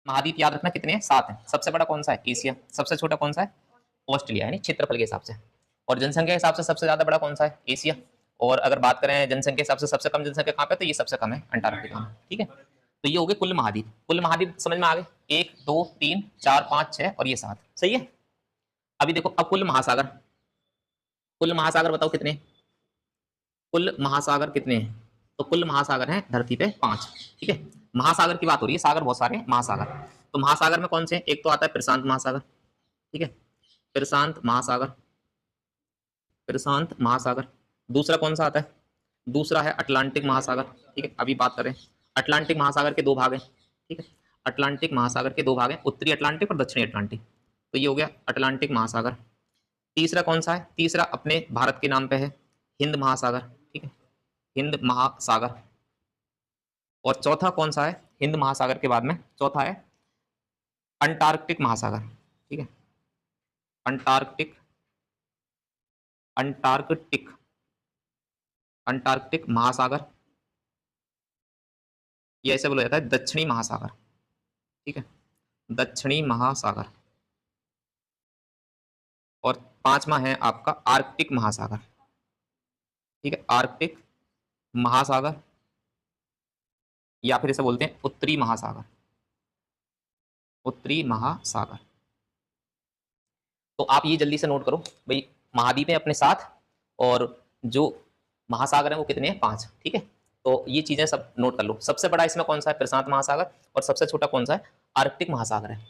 महाद्वीप याद रखना कितने हैं, 7 हैं। सबसे बड़ा कौन सा है, एशिया। सबसे छोटा कौन सा है, ऑस्ट्रेलिया, यानी क्षेत्रफल के हिसाब से। और जनसंख्या के हिसाब से सबसे ज्यादा बड़ा कौन सा है, एशिया। और अगर बात करें जनसंख्या के हिसाब से सबसे कम जनसंख्या कहाँ पे, तो ये सबसे कम है अंटार्कटिका में। ठीक है, तो ये हो गए कुल महाद्वीप। कुल महाद्वीप समझ में आ गए, 1 2 3 4 5 6 और ये 7, सही है। अभी देखो, अब कुल महासागर, कुल महासागर बताओ कितने, कुल महासागर कितने हैं। तो कुल महासागर हैं धरती पे 5। ठीक है, महासागर की बात हो रही है, सागर बहुत सारे हैं, महासागर। तो महासागर में कौन से हैं, एक तो आता है प्रशांत महासागर। ठीक है, प्रशांत महासागर, प्रशांत महासागर। दूसरा कौन सा आता है, दूसरा है अटलांटिक महासागर। ठीक है, अभी बात करें, अटलांटिक महासागर के दो भाग हैं। ठीक है, अटलांटिक महासागर के दो भाग हैं, उत्तरी अटलांटिक और दक्षिणी अटलांटिक। तो ये हो गया अटलांटिक महासागर। तीसरा कौन सा है, तीसरा अपने भारत के नाम पे है, हिंद महासागर। ठीक है, हिंद महासागर। और चौथा कौन सा है, हिंद महासागर के बाद में चौथा है अंटार्कटिक महासागर। ठीक है, अंटार्कटिक, अंटार्कटिक, अंटार्कटिक महासागर। ये ऐसे बोला जाता है दक्षिणी महासागर। ठीक है, दक्षिणी महासागर। और पांचवा है आपका आर्कटिक महासागर। ठीक है, आर्कटिक महासागर, या फिर इसे बोलते हैं उत्तरी महासागर, उत्तरी महासागर। तो आप ये जल्दी से नोट करो भाई, महाद्वीप है अपने साथ, और जो महासागर है वो कितने हैं, 5। ठीक है, तो ये चीजें सब नोट कर लो। सबसे बड़ा इसमें कौन सा है, प्रशांत महासागर। और सबसे छोटा कौन सा है, आर्कटिक महासागर है।